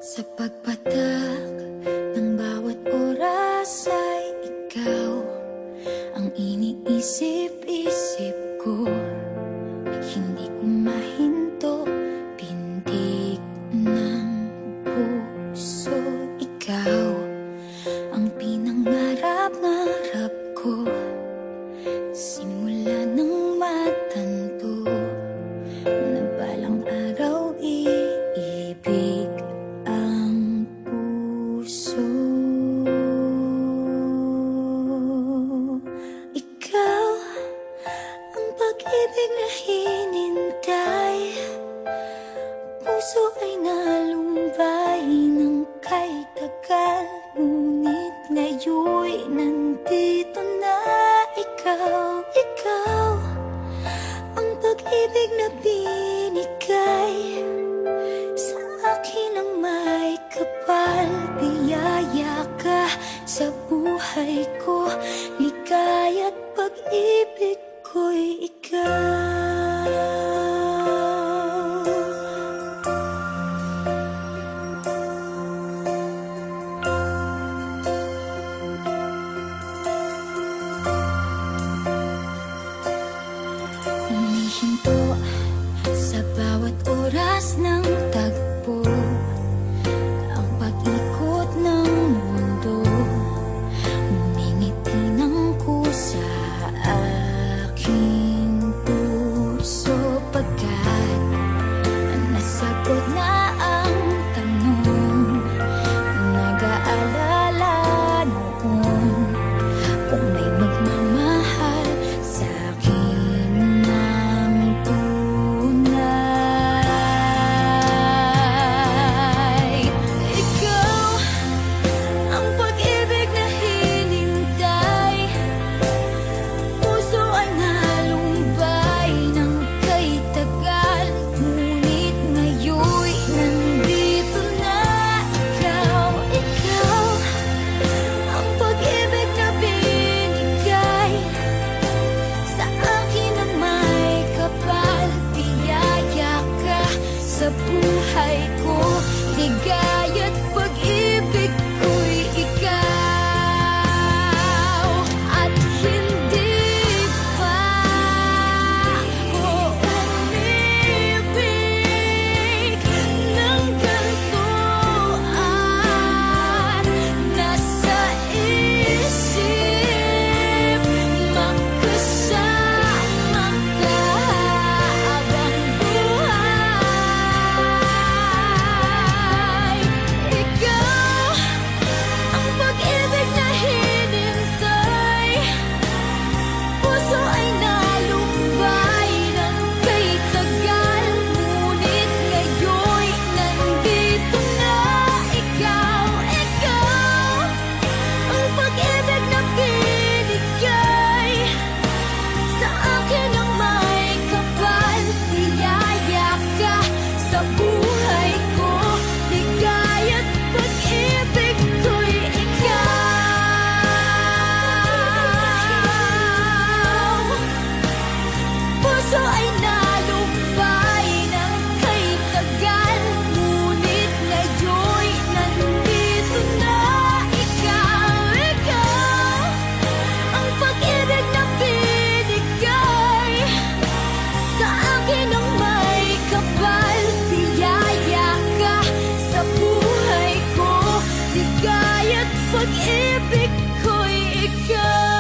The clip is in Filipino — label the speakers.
Speaker 1: Sa pagpatak ng bawat oras ay ikaw ang iniisip-isip ko. Hindi ko mahinto, pintig ng puso. Ikaw ang pinangarap-ngarap ko, simula ng matanto na balang araw iibig ang puso. Ikaw ang pag-ibig na hinintay, puso ay nalumbay ng kay tagal, ngunit ngayon'y nandito na ikaw. Ikaw ang pag-ibig na binigay sa akin ang may kapal. Biyaya ka sa buhay ko, ligaya't pag-ibig ko'y ikaw. Humihinto sa bawat oras ng tagpo, ang pag-ikot ng mundo, ngumingiti ng kusa aking puso. Pagkat nasagot na ang tanong, nag-aalala noon kung may magmamahal sa akin ng tunay. Ikaw ang pag-ibig na hinintay, puso ay nalumbay ng kay tagal, ngunit ngayon'y nandito na ikaw. Ikaw ang pag-ibig na binigay sa akin ang may kapal. Biyaya ka sa buhay ko, ligaya't pag-ibig ko'y ikaw. At hindi pa ako umibig ng ganito, at nasa isip magkasama ka habang buhay. Ikaw ang pag-ibig na hinintay, puso ay nalumbay ng kay tagal, ngunit ngayon'y nandito na ikaw. Ikaw ang pag-ibig na binigay sa akin ang may kapal. Biyaya ka sa buhay ko, ligaya't pag-ibig ko'y ikaw. Puso ay nalumbay ng kay tagal, ngunit ngayon'y nandito na ikaw. Ikaw ang pag-ibig na binigay sa akin ang may kapal. Biyaya ka sa buhay ko, ligaya't pag-ibig ko'y ikaw.